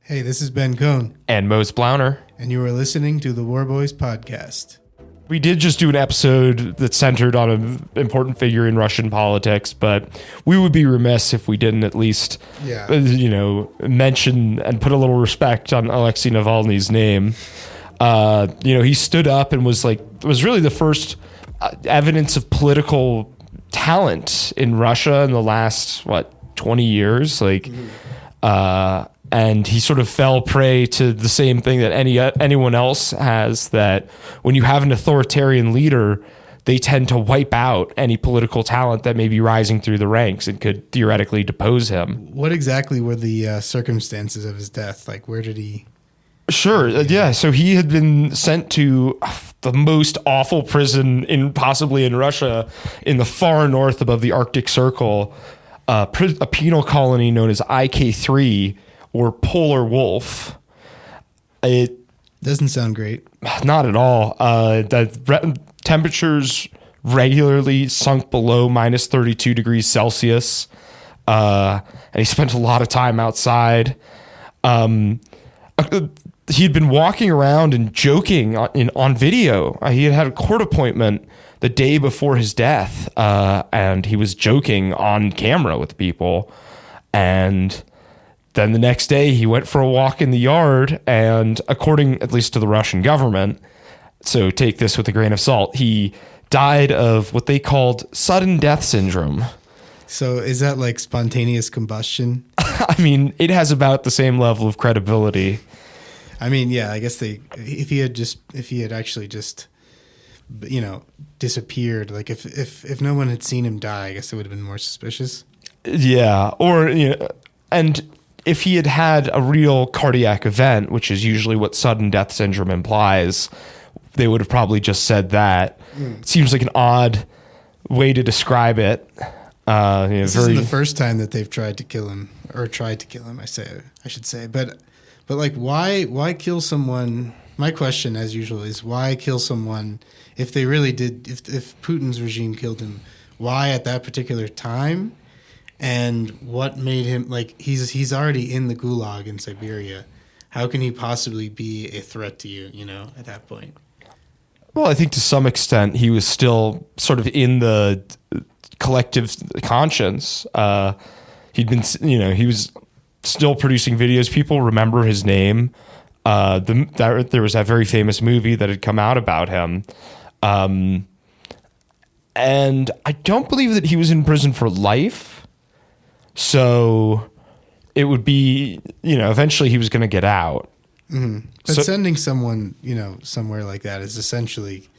Hey, this is Ben Cohn, And Mose Blauner. and you are listening to the War Boys podcast. We did just do an episode that centered on an important figure in Russian politics, but we would be remiss if we didn't at least, mention and put a little respect on Alexei Navalny's name. He stood up and was really the first evidence of political talent in Russia in the last, 20 years? And he sort of fell prey to the same thing that anyone else has, that when you have an authoritarian leader, they tend to wipe out any political talent that may be rising through the ranks and could theoretically depose him. What exactly were the circumstances of his death? Like, where did he... Sure. Yeah. So he had been sent to the most awful prison possibly in Russia, in the far north above the Arctic Circle, a penal colony known as IK3, or Polar Wolf. It doesn't sound great. Not at all. The temperatures regularly sunk below minus 32 degrees Celsius. And he spent a lot of time outside. He'd been walking around and joking on video. He had a court appointment the day before his death, and he was joking on camera with people. And then the next day he went for a walk in the yard, and according at least to the Russian government, so take this with a grain of salt, he died of what they called sudden death syndrome. So is that like spontaneous combustion? I mean, it has about the same level of credibility. I mean, yeah, I guess if he had actually just, disappeared, like if no one had seen him die, I guess it would have been more suspicious. Yeah. Or, and if he had had a real cardiac event, which is usually what sudden death syndrome implies, they would have probably just said that. It seems like an odd way to describe it. This isn't the first time that they've tried to kill him, I should say. But like, why kill someone? My question, as usual, is why kill someone if they really did? If Putin's regime killed him, why at that particular time? And what made him, like, he's already in the gulag in Siberia. How can he possibly be a threat to you, at that point? Well, I think to some extent he was still sort of in the collective conscience. He'd been, he was still producing videos. People remember his name. There was that very famous movie that had come out about him. And I don't believe that he was in prison for life. So it would be, eventually he was going to get out. Mm-hmm. But sending someone, somewhere like that is essentially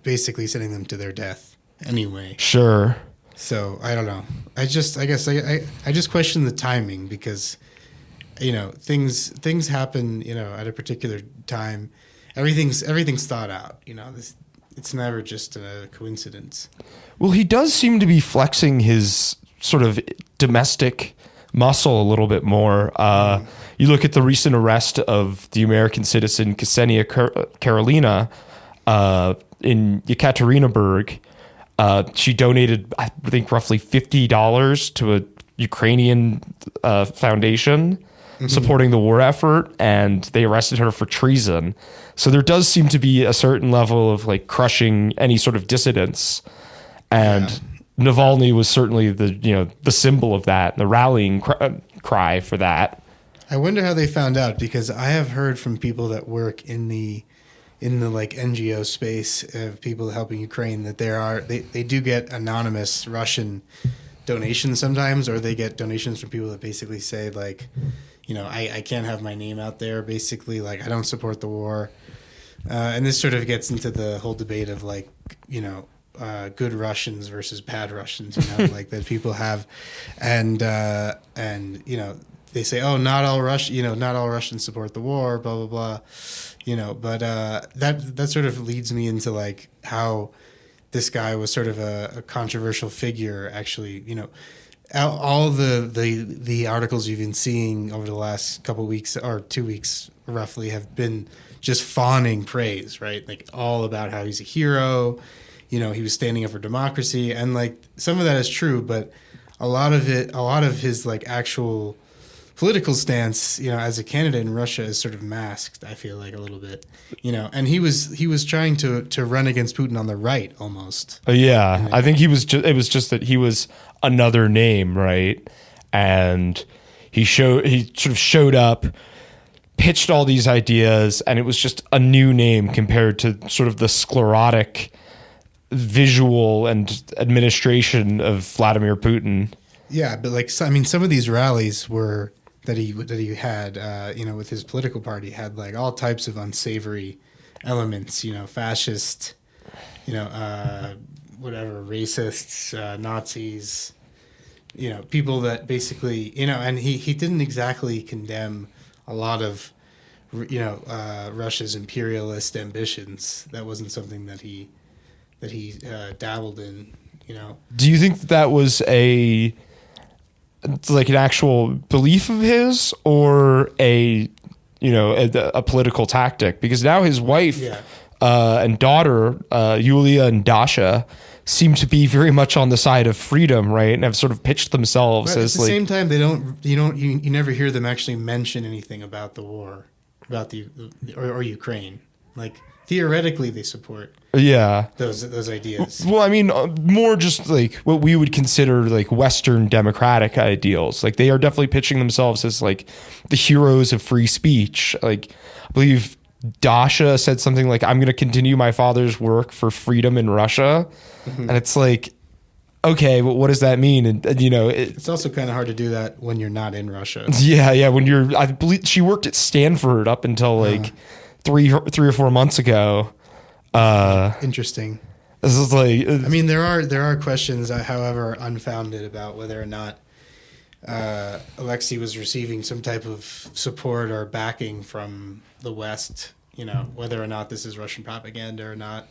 basically sending them to their death anyway. Sure. So I don't know. I guess I just question the timing because, things happen, at a particular time. Everything's thought out, it's never just a coincidence. Well, he does seem to be flexing his sort of domestic muscle a little bit more. You look at the recent arrest of the American citizen Ksenia Karolina in Yekaterinburg. She donated, I think, roughly $50 to a Ukrainian foundation supporting the war effort, and they arrested her for treason. So there does seem to be a certain level of crushing any sort of dissidence, and Navalny was certainly the symbol of that, the rallying cry for that. I wonder how they found out, because I have heard from people that work in the NGO space of people helping Ukraine that they do get anonymous Russian donations sometimes, or they get donations from people that basically say I can't have my name out there, basically, I don't support the war. And this sort of gets into the whole debate of good Russians versus bad Russians, that people have, and they say, oh, not all Russians support the war, blah blah blah, but that sort of leads me into how this guy was sort of a controversial figure, actually. All the articles you've been seeing over the last couple of weeks, or 2 weeks roughly, have been just fawning praise, right? All about how he's a hero. He was standing up for democracy, and some of that is true, but a lot of his actual political stance, as a candidate in Russia is sort of masked, I feel like a little bit, and he was trying to run against Putin on the right almost. Yeah, I think it was just that he was another name, right? And he sort of showed up, pitched all these ideas, and it was just a new name compared to sort of the sclerotic visual and administration of Vladimir Putin. Yeah, but some of these rallies were that he had, with his political party had like all types of unsavory elements, fascist, whatever, racists, Nazis, people that basically, and he didn't exactly condemn a lot of, Russia's imperialist ambitions. That wasn't something that he dabbled in, Do you think that was like an actual belief of his, or a political tactic? Because now his wife and daughter, Yulia and Dasha, seem to be very much on the side of freedom, right? And have sort of pitched themselves as at the same time, you never hear them actually mention anything about the war, about or Ukraine. Like theoretically, they support those ideas. Well, I mean, more just like what we would consider like Western democratic ideals. Like they are definitely pitching themselves as like the heroes of free speech. Like I believe Dasha said something like, "I'm going to continue my father's work for freedom in Russia," and it's like, okay, well, what does that mean? And it's also kind of hard to do that when you're not in Russia. Yeah. When I believe she worked at Stanford up until like 3 or 4 months ago. Interesting. This is like, I mean, there are questions, however unfounded, about whether or not Alexei was receiving some type of support or backing from the West. Whether or not this is Russian propaganda or not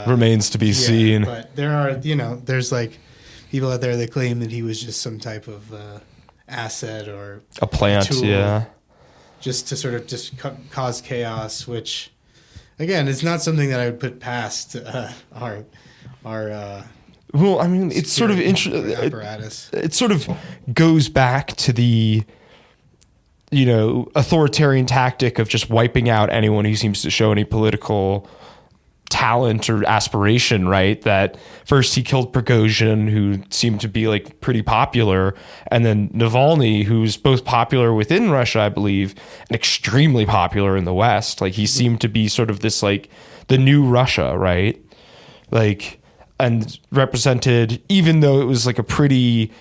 remains to be seen. But there are, there's like people out there that claim that he was just some type of asset or a plant, tool, just to sort of cause chaos, which. Again, it's not something that I would put past our. Well, I mean, it's sort of apparatus. It sort of goes back to the, authoritarian tactic of just wiping out anyone who seems to show any political talent or aspiration, right? That first he killed Prigozhin, who seemed to be like pretty popular, and then Navalny, who's both popular within Russia, I believe, and extremely popular in the West. Like he seemed to be sort of this like the new Russia, right? Like, and represented, even though it was like a pretty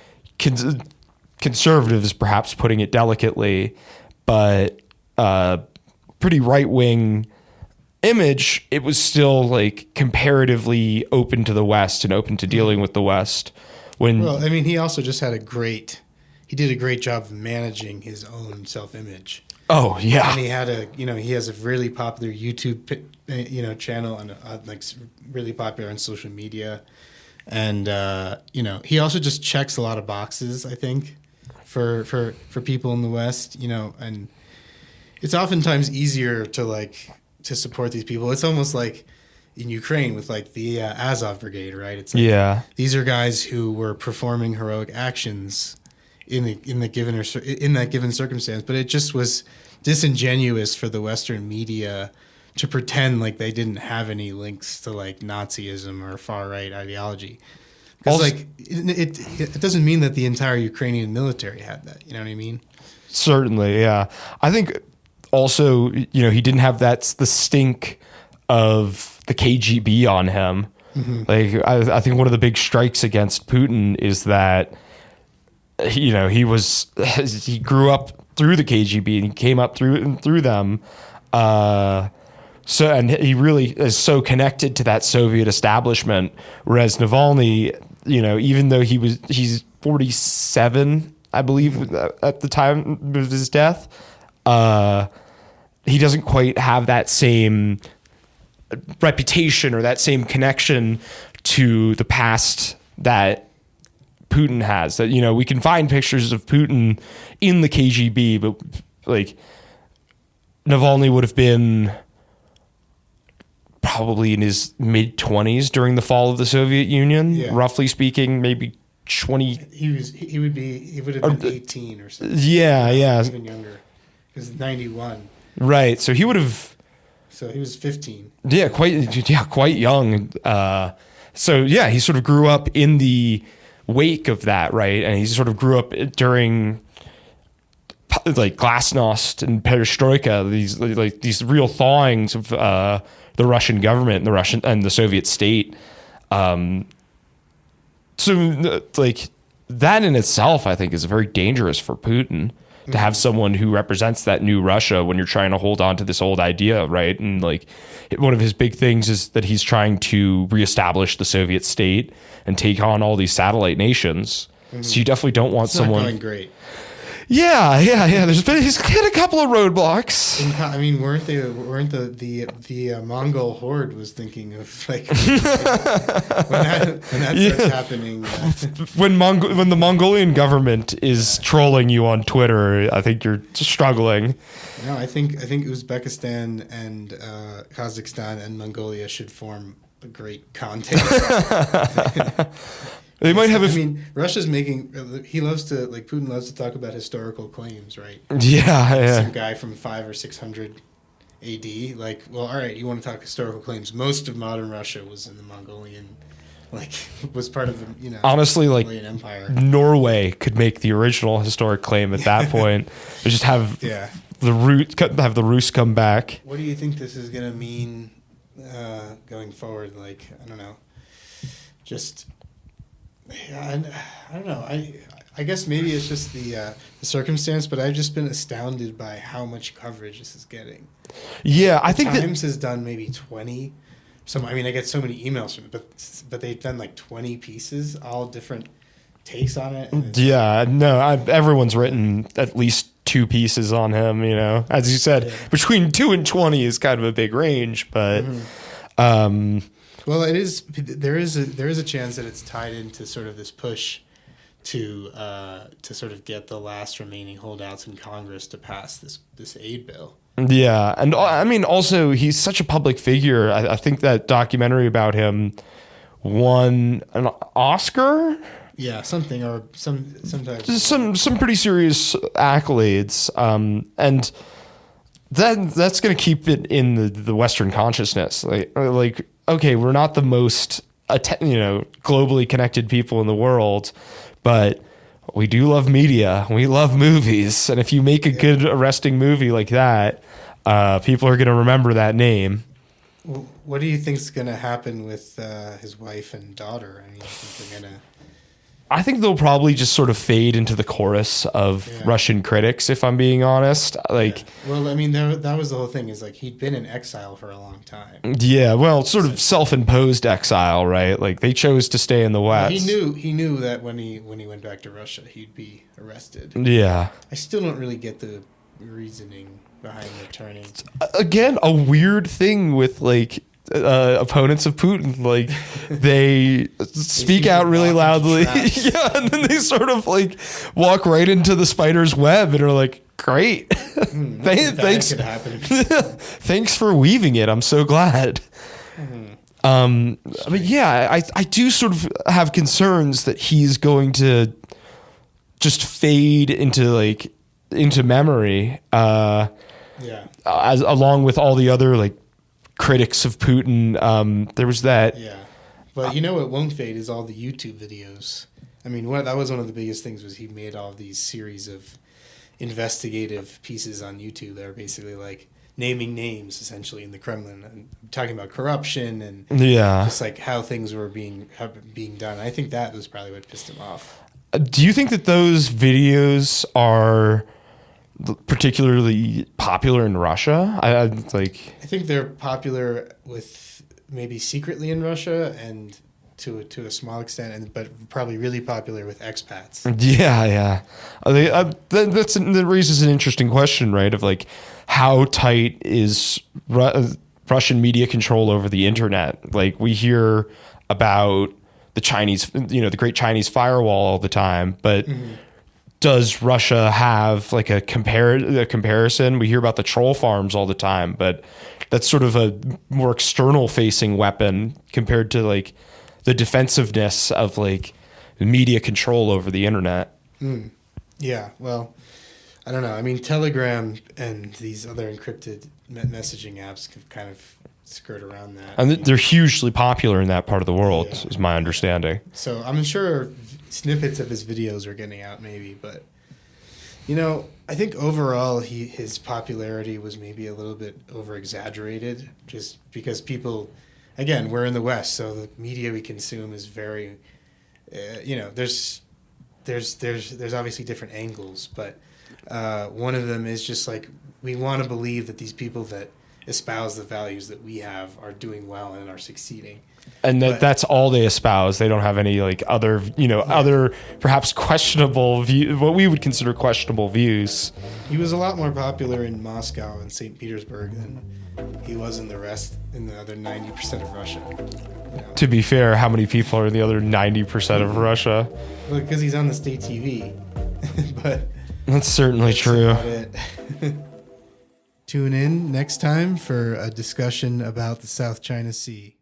conservative is perhaps putting it delicately, but pretty right-wing image, it was still like comparatively open to the West and open to dealing with the West. Well, I mean, he also just had he did a great job of managing his own self-image. Oh yeah. And he had he has a really popular YouTube, channel and like really popular on social media. And, he also just checks a lot of boxes, I think, for people in the West, and it's oftentimes easier to support these people. It's almost like in Ukraine with like the Azov Brigade, right? It's like, these are guys who were performing heroic actions in that given circumstance, but it just was disingenuous for the Western media to pretend like they didn't have any links to like Nazism or far right ideology. Because it doesn't mean that the entire Ukrainian military had that. You know what I mean? Certainly, yeah. I think also, he didn't have the stink of the KGB on him. Mm-hmm. Like, I think one of the big strikes against Putin is that, he grew up through the KGB and he came up through them. And he really is so connected to that Soviet establishment, whereas Navalny, even though he's 47, I believe, at the time of his death, he doesn't quite have that same reputation or that same connection to the past that Putin has. That, we can find pictures of Putin in the KGB, but like Navalny would have been probably in his mid-20s during the fall of the Soviet Union, roughly speaking, maybe 20. He would have been 18 or something. Yeah. Even younger. He was 91. Right. So he would have. So he was 15. Yeah, quite young. So yeah, he sort of grew up in the wake of that, right? And he sort of grew up during like Glasnost and Perestroika, these real thawings of the Russian government and the Soviet state. So like that in itself, I think, is very dangerous for Putin to have someone who represents that new Russia when you're trying to hold on to this old idea, right? And like one of his big things is that he's trying to reestablish the Soviet state and take on all these satellite nations. So you definitely don't want someone. Not going great. Yeah. He's hit a couple of roadblocks. I mean, weren't the Mongol horde was thinking of like when that starts happening? When the Mongolian government is trolling you on Twitter, I think you're struggling. No, I think Uzbekistan and Kazakhstan and Mongolia should form a great contest. They might have. I mean, Russia's making. He loves to Putin loves to talk about historical claims, right? Yeah. Some guy from 500 or 600 AD. Like, well, all right, you want to talk historical claims? Most of modern Russia was in the Mongolian, was part of the honestly, Mongolian Empire. Norway could make the original historic claim at that point. They just have the Rus come back. What do you think this is going to mean going forward? Like, I don't know, just. Yeah, I don't know. I guess maybe it's just the circumstance, but I've just been astounded by how much coverage this is getting. Yeah, I think Times has done maybe 20. I mean, I get so many emails from it, but they've done like 20 pieces, all different takes on it. Yeah, no, everyone's written at least 2 pieces on him. As you said, between 2 and 20 is kind of a big range, but. Well, it is. There is a chance that it's tied into sort of this push to sort of get the last remaining holdouts in Congress to pass this aid bill. Yeah, and I mean, also he's such a public figure. I think that documentary about him won an Oscar. Yeah, something or sometimes some pretty serious accolades, and that's going to keep it in the Western consciousness, like. Okay, we're not the most, globally connected people in the world, but we do love media. We love movies. And if you make a good, arresting movie like that, people are going to remember that name. What do you think is going to happen with his wife and daughter? I mean, I think they'll probably just sort of fade into the chorus of Russian critics, if I'm being honest. Well, I mean, that was the whole thing. Is like he'd been in exile for a long time. Yeah, well, sort of self-imposed exile, right? Like they chose to stay in the West. He knew that when he went back to Russia, he'd be arrested. Yeah, I still don't really get the reasoning behind returning. Again, a weird thing with opponents of Putin, they speak out really loudly, and then they sort of walk right into the spider's web and are like, "Great, thanks, thanks for weaving it. I'm so glad." But yeah, I do sort of have concerns that he's going to just fade into memory, as along with all the other critics of Putin. There was that. Yeah. But what won't fade is all the YouTube videos. I mean, that was one of the biggest things was he made all these series of investigative pieces on YouTube that are basically naming names essentially in the Kremlin and talking about corruption and just how things were being done. I think that was probably what pissed him off. Do you think that those videos are particularly popular in Russia? I think they're popular with maybe secretly in Russia and to a small extent, but probably really popular with expats. Yeah. That raises an interesting question, right? Of how tight is Russian media control over the internet? We hear about the Chinese, the Great Chinese Firewall all the time, but. Mm-hmm. Does Russia have a comparison? We hear about the troll farms all the time, but that's sort of a more external facing weapon compared to the defensiveness of media control over the internet. Yeah, well, I don't know. I mean, Telegram and these other encrypted messaging apps can kind of skirt around that. And they're hugely popular in that part of the world, Yeah. is my understanding. So I'm sure snippets of his videos are getting out maybe, but, you know, I think overall his popularity was maybe a little bit over-exaggerated just because people, again, we're in the West, so the media we consume is very, you know, there's obviously different angles, but one of them is just like we want to believe that these people that espouse the values that we have are doing well and are succeeding. And that's all they espouse. They don't have any like other, other perhaps questionable what we would consider questionable views. He was a lot more popular in Moscow and St. Petersburg than he was in the other 90% of Russia. You know? To be fair, how many people are in the other 90% of Russia? Well, because he's on the state TV. But that's certainly true. About it. Tune in next time for a discussion about the South China Sea.